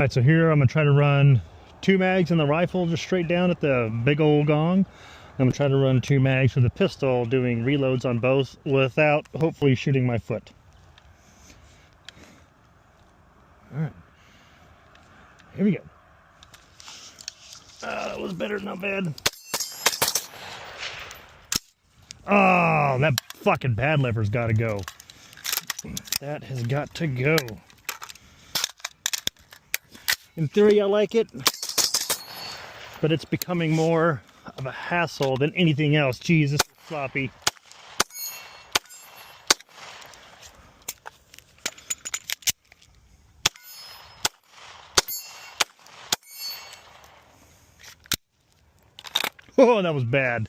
Alright, so here I'm going to try to run 2 mags in the rifle just straight down at the big old gong. I'm going to try to run 2 mags with the pistol, doing reloads on both without hopefully shooting my foot. Alright. Here we go. That was better, not bad. Oh, that fucking pad lever's got to go. That has got to go. In theory, I like it, but it's becoming more of a hassle than anything else. Jesus, floppy. Oh, that was bad.